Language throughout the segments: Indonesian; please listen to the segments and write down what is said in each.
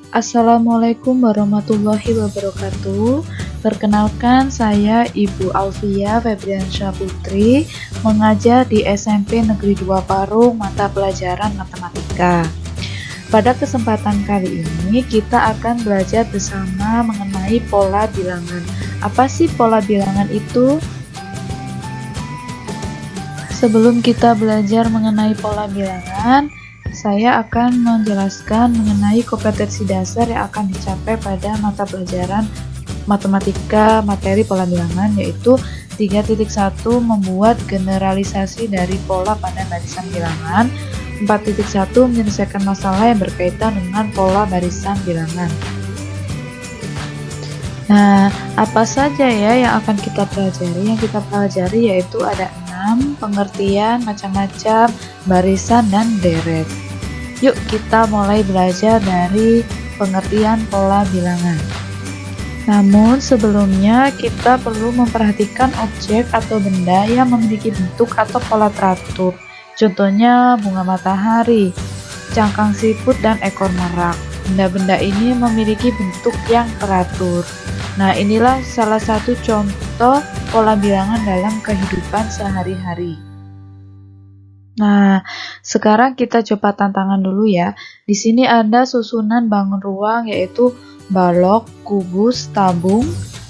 Assalamualaikum warahmatullahi wabarakatuh. Perkenalkan, saya Ibu Alfia Febriansyah Putri, mengajar di SMP Negeri 2 Parung, mata pelajaran matematika. Pada kesempatan kali ini, kita akan belajar bersama mengenai pola bilangan. Apa sih pola bilangan itu? Sebelum kita belajar mengenai pola bilangan, saya akan menjelaskan mengenai kompetensi dasar yang akan dicapai pada mata pelajaran matematika materi pola bilangan, yaitu 3.1 membuat generalisasi dari pola pada barisan bilangan, 4.1 menyelesaikan masalah yang berkaitan dengan pola barisan bilangan. Nah, apa saja ya yang akan kita pelajari? Yang kita pelajari yaitu ada 6 pengertian, macam-macam, barisan, dan deret. Yuk kita mulai belajar dari pengertian pola bilangan. Namun sebelumnya kita perlu memperhatikan objek atau benda yang memiliki bentuk atau pola teratur. Contohnya bunga matahari, cangkang siput, dan ekor merak. Benda-benda ini memiliki bentuk yang teratur. Nah, inilah salah satu contoh pola bilangan dalam kehidupan sehari-hari. Nah, sekarang kita coba tantangan dulu ya. Di sini ada susunan bangun ruang, yaitu balok, kubus, tabung,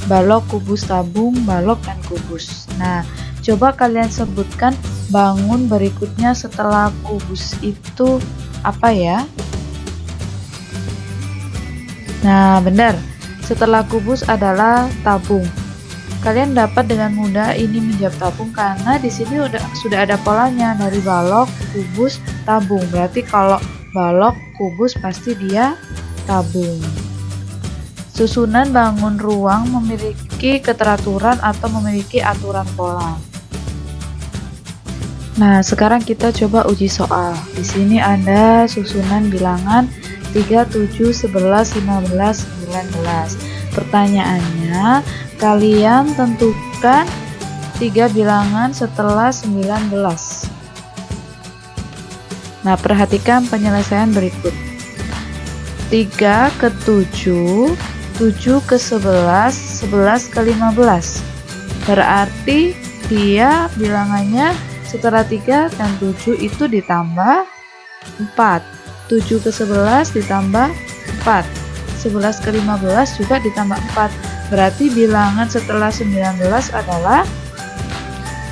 balok, kubus, tabung, balok, dan kubus. Nah, coba kalian sebutkan bangun berikutnya setelah kubus itu apa ya? Nah, benar. Setelah kubus adalah tabung. Kalian dapat dengan mudah ini menjawab tabung karena di sini sudah ada polanya dari balok, kubus, tabung. Berarti kalau balok, kubus pasti dia tabung. Susunan bangun ruang memiliki keteraturan atau memiliki aturan pola. Nah, sekarang kita coba uji soal. Di sini ada susunan bilangan 3, 7, 11, 15, 19. Pertanyaannya, kalian tentukan 3 bilangan setelah 19. Nah, perhatikan penyelesaian berikut. 3 ke 7, 7 ke 11, 11 ke 15. Berarti dia bilangannya setelah 3 dan 7 itu ditambah 4. 7 ke 11 ditambah 4. 11 ke 15 juga ditambah 4. Berarti bilangan setelah 19 adalah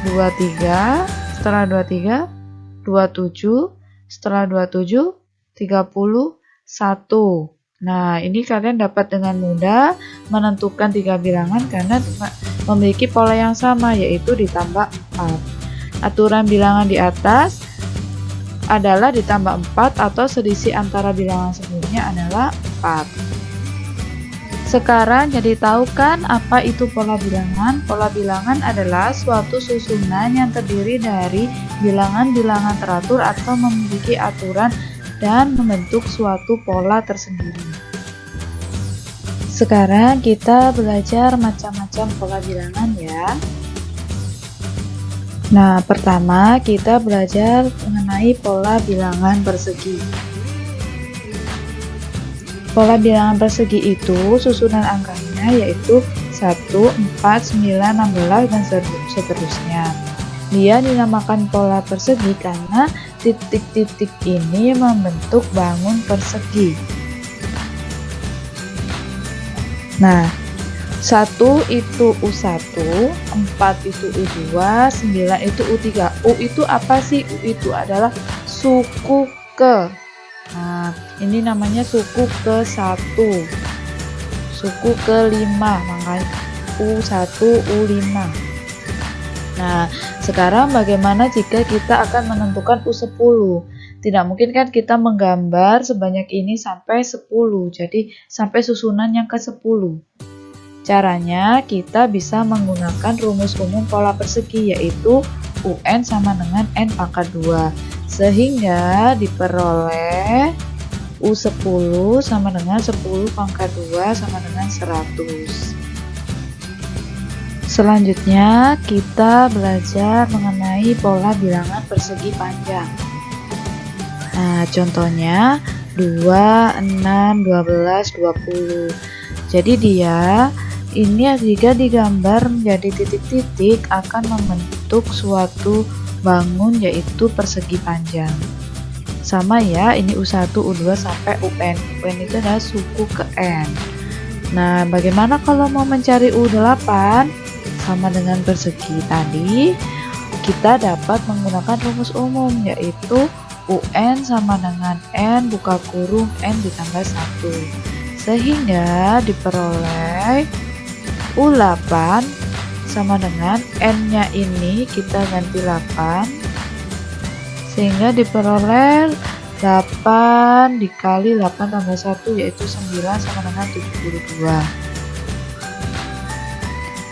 23, setelah 23, 27, setelah 27, 31. Nah, ini kalian dapat dengan mudah menentukan 3 bilangan karena memiliki pola yang sama, yaitu ditambah 4. Aturan bilangan di atas adalah ditambah 4 atau selisih antara bilangan sebelumnya adalah 4. Sekarang jadi tahu kan apa itu pola bilangan? Pola bilangan adalah suatu susunan yang terdiri dari bilangan-bilangan teratur atau memiliki aturan dan membentuk suatu pola tersendiri. Sekarang kita belajar macam-macam pola bilangan ya. Nah, pertama kita belajar mengenai pola bilangan persegi. Pola bilangan persegi itu susunan angkanya yaitu 1, 4, 9, 16, dan seterusnya. Dia dinamakan pola persegi karena titik-titik ini membentuk bangun persegi. Nah, 1 itu U1, 4 itu U2, 9 itu U3. U itu apa sih? U itu adalah suku ke. Nah, ini namanya suku ke-1, suku ke-5, makanya U1, U5. Nah, sekarang bagaimana jika kita akan menentukan U10? Tidak mungkin kan kita menggambar sebanyak ini sampai 10, jadi sampai susunan yang ke-10. Caranya kita bisa menggunakan rumus umum pola persegi, yaitu UN sama dengan N pangkat 2. Sehingga diperoleh U10 sama dengan 10 pangkat 2 sama dengan 100. Selanjutnya kita belajar mengenai pola bilangan persegi panjang. Nah, contohnya 2, 6, 12, 20. Jadi dia ini jika digambar menjadi titik-titik akan membentuk suatu bangun yaitu persegi panjang. Sama ya, ini U1, U2 sampai UN. UN itu adalah suku ke N. Nah, bagaimana kalau mau mencari U8? Sama dengan persegi tadi, kita dapat menggunakan rumus umum yaitu UN sama dengan N buka kurung N ditambah 1. Sehingga diperoleh U8 sama dengan N-nya ini kita ganti 8. Sehingga diperoleh 8 dikali 8 tambah 1 yaitu 9 sama dengan 72.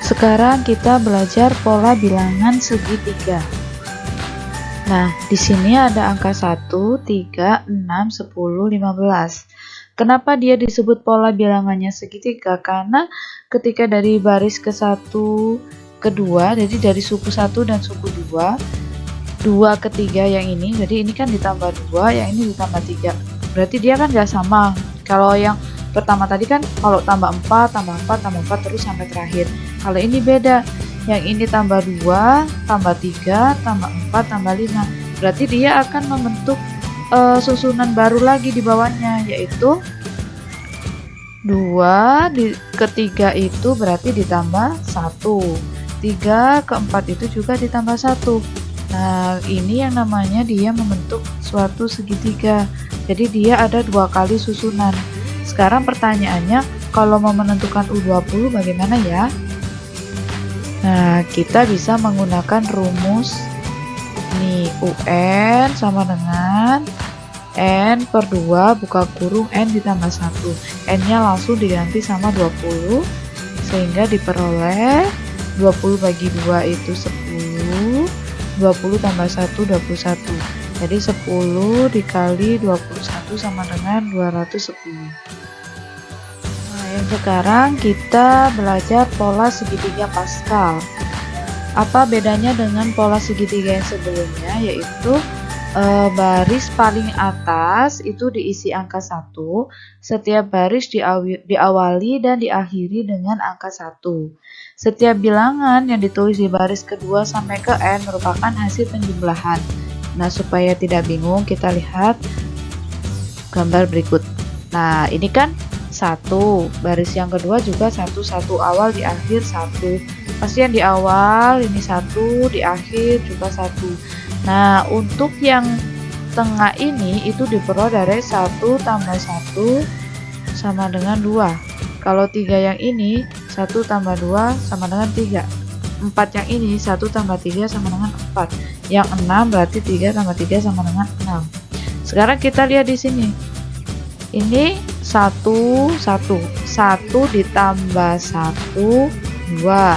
Sekarang kita belajar pola bilangan segitiga. Nah, di sini ada angka 1, 3, 6, 10, 15. Kenapa dia disebut pola bilangannya segitiga? Karena ketika dari baris ke 1 ke 2, jadi dari suku 1 dan suku 2 ke 3 yang ini, jadi ini kan ditambah 2, yang ini ditambah 3, berarti dia kan gak sama. Kalau yang pertama tadi kan kalau tambah 4, tambah 4, tambah 4 terus sampai terakhir. Kalau ini beda, yang ini tambah 2, tambah 3, tambah 4, tambah 5, berarti dia akan membentuk susunan baru lagi di bawahnya, yaitu 2 ke 3 itu berarti ditambah 1, 3 ke 4 itu juga ditambah 1. Nah, ini yang namanya dia membentuk suatu segitiga. Jadi dia ada 2 kali susunan. Sekarang pertanyaannya, kalau mau menentukan U20 bagaimana ya? Nah, kita bisa menggunakan rumus nih, UN sama dengan N per 2 buka kurung N ditambah 1. N-nya langsung diganti sama 20, sehingga diperoleh 20 bagi 2 itu 10. 20 tambah 1, 21. Jadi 10 dikali 21 sama dengan 210. Nah, yang sekarang kita belajar pola segitiga Pascal. Apa bedanya dengan pola segitiga yang sebelumnya? Yaitu baris paling atas itu diisi angka 1. Setiap baris diawali dan diakhiri dengan angka 1. Setiap bilangan yang ditulis di baris kedua sampai ke N merupakan hasil penjumlahan. Nah, supaya tidak bingung, kita lihat gambar berikut. Nah, ini kan 1, baris yang kedua juga 1, awal di akhir 1. Pasti yang di awal ini 1, di akhir juga 1. Nah, untuk yang tengah ini itu diperoleh dari 1 tambah 1 sama dengan 2. Kalau 3 yang ini 1 tambah 2 sama dengan 3. 4 yang ini 1 tambah 3 sama dengan 4. Yang 6 berarti 3 tambah 3 sama dengan 6. Sekarang kita lihat di sini. Ini 1 ditambah 1 2.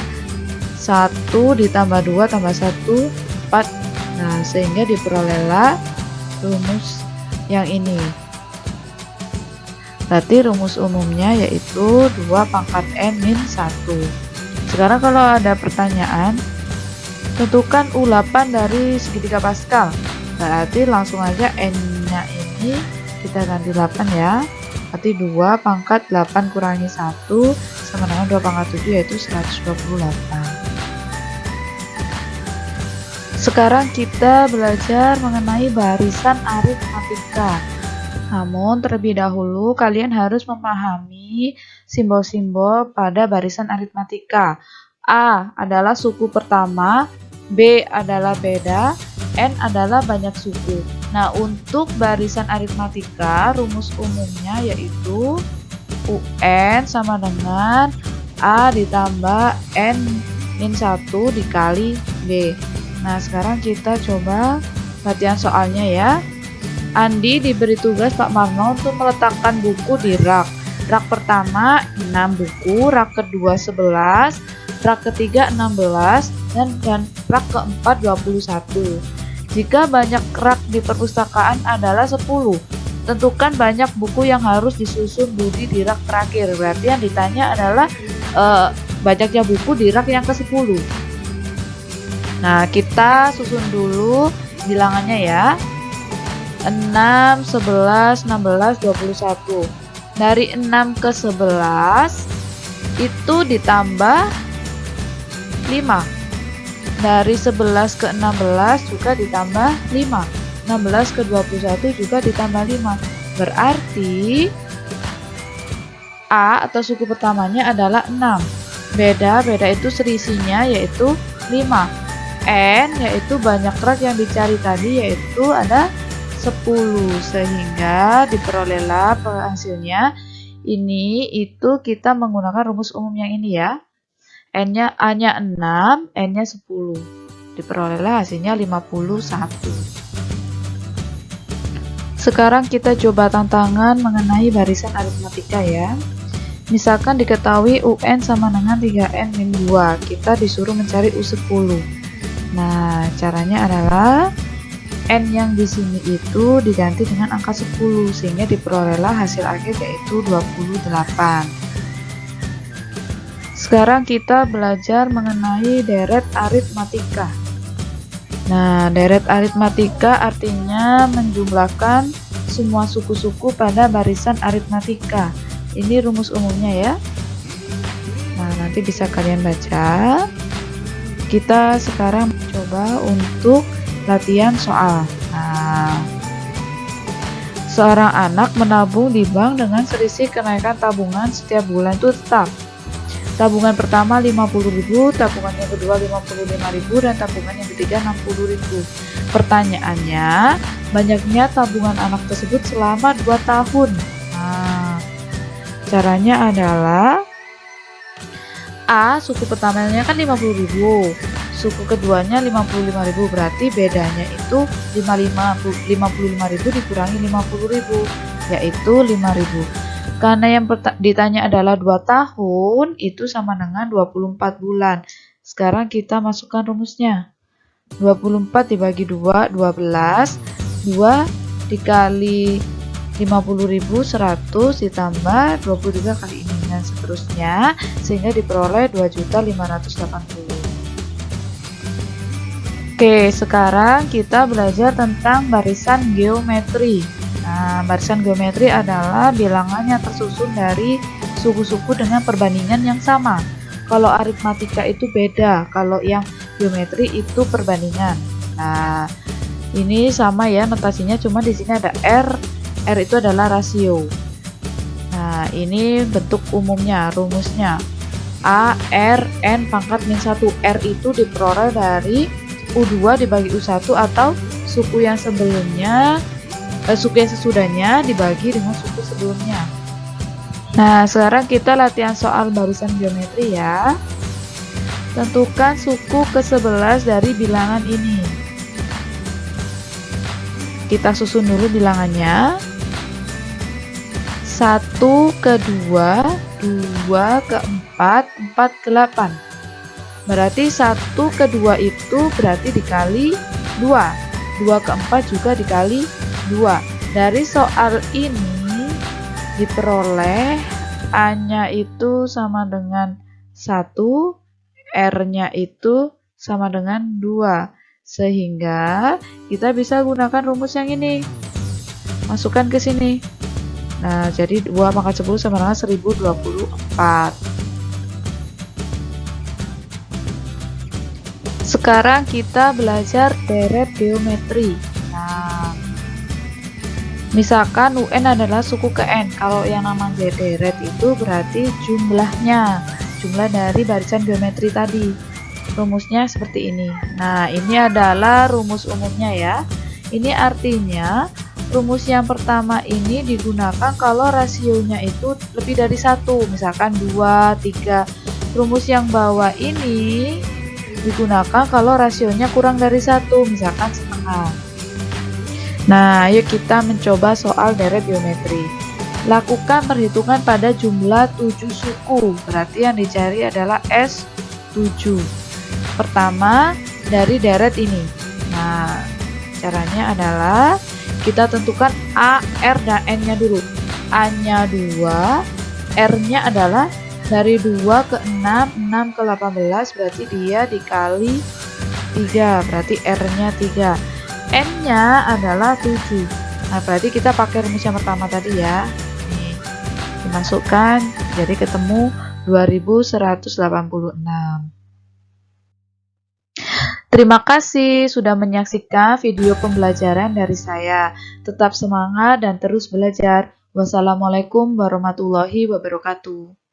1 ditambah 2 tambah 1 4. Nah, sehingga diperolehlah rumus yang ini. Berarti rumus umumnya yaitu 2 pangkat N min 1. Sekarang kalau ada pertanyaan, tentukan U8 dari segitiga Pascal. Berarti langsung aja N-nya ini kita ganti 8 ya. Berarti 2 pangkat 8 kurangi 1 sama dengan 2 pangkat 7 yaitu 128. Sekarang kita belajar mengenai barisan aritmatika. Namun terlebih dahulu kalian harus memahami simbol-simbol pada barisan aritmatika. A adalah suku pertama, B adalah beda, N adalah banyak suku. Nah, untuk barisan aritmatika rumus umumnya yaitu UN sama dengan A ditambah N min 1 dikali B. Nah, sekarang kita coba latihan soalnya ya. Andi diberi tugas Pak Marno untuk meletakkan buku di rak. Rak pertama 6 buku, rak kedua 11, rak ketiga 16, dan rak keempat 21. Jika banyak rak di perpustakaan adalah 10, tentukan banyak buku yang harus disusun Budi di rak terakhir. Berarti yang ditanya adalah banyaknya buku di rak yang ke-10. Nah, kita susun dulu bilangannya ya. 6, 11, 16, 21. Dari 6 ke 11 itu ditambah 5. Dari 11 ke 16 juga ditambah 5. 16 ke 21 juga ditambah 5. Berarti A atau suku pertamanya adalah 6. Beda itu selisihnya yaitu 5. N yaitu banyak rak yang dicari tadi yaitu ada 10, sehingga diperolehlah hasilnya. Ini itu kita menggunakan rumus umum yang ini ya. A-nya 6, N-nya 10. Diperolehlah hasilnya 51. Sekarang kita coba tantangan mengenai barisan aritmatika ya. Misalkan diketahui UN sama dengan 3N-2. Kita disuruh mencari U10. Nah, caranya adalah N yang di sini itu diganti dengan angka 10 sehingga diperolehlah hasil akhir yaitu 28. Sekarang kita belajar mengenai deret aritmatika. Nah, deret aritmatika artinya menjumlahkan semua suku-suku pada barisan aritmatika. Ini rumus umumnya ya. Nah, nanti bisa kalian baca. Kita sekarang coba untuk latihan soal. Nah, seorang anak menabung di bank dengan selisih kenaikan tabungan setiap bulan itu tetap. Tabungan pertama 50.000, tabungan yang kedua 55.000, dan tabungan yang ketiga 60.000. Pertanyaannya, banyaknya tabungan anak tersebut selama 2 tahun. Nah, caranya adalah A, suku pertamanya kan 50.000. Suku keduanya 55.000, berarti bedanya itu 55.000 dikurangi 50.000 yaitu 5.000. Karena yang ditanya adalah 2 tahun, itu sama dengan 24 bulan. Sekarang kita masukkan rumusnya. 24 dibagi 2, 12. 2 dikali 50.000, 100 ditambah 23 kali ini dan seterusnya sehingga diperoleh 2.580.000. Oke, sekarang kita belajar tentang barisan geometri. Nah, barisan geometri adalah bilangan yang tersusun dari suku-suku dengan perbandingan yang sama. Kalau aritmatika itu beda, kalau yang geometri itu perbandingan. Nah, ini sama ya notasinya, cuma di sini ada R. R itu adalah rasio. Nah, ini bentuk umumnya, rumusnya. A, R, N pangkat min 1. R itu diperoleh dari U2 dibagi U1 atau suku yang sebelumnya, suku yang sesudahnya dibagi dengan suku sebelumnya. Nah, sekarang kita latihan soal barisan geometri ya. Tentukan suku ke-11 dari bilangan ini. Kita susun dulu bilangannya. 1 ke 2, 2 ke 4, 4 ke 8. Berarti 1 ke 2 itu berarti dikali 2. 2 ke 4 juga dikali 2. Dari soal ini diperoleh A-nya itu sama dengan 1, R-nya itu sama dengan 2. Sehingga kita bisa gunakan rumus yang ini. Masukkan ke sini. Nah, jadi 2 pangkat 10 sama dengan 1024. Sekarang kita belajar deret geometri. Nah, misalkan UN adalah suku ke N. Kalau yang namanya deret itu berarti jumlahnya, jumlah dari barisan geometri tadi. Rumusnya seperti ini. Nah, ini adalah rumus umumnya ya. Ini artinya rumus yang pertama ini digunakan kalau rasionya itu lebih dari 1, misalkan 2, 3. Rumus yang bawah ini digunakan kalau rasionya kurang dari 1, misalkan setengah. Nah, ayo kita mencoba soal deret geometri. Lakukan perhitungan pada jumlah 7 suku, berarti yang dicari adalah S7. Pertama, dari deret ini. Nah, caranya adalah kita tentukan A, R, dan N-nya dulu. A-nya 2, R-nya adalah dari 2 ke 6, 6 ke 18, berarti dia dikali 3, berarti R-nya 3. N-nya adalah 7. Nah, berarti kita pakai rumus yang pertama tadi ya. Nih, dimasukkan, jadi ketemu 2186. Terima kasih sudah menyaksikan video pembelajaran dari saya. Tetap semangat dan terus belajar. Wassalamualaikum warahmatullahi wabarakatuh.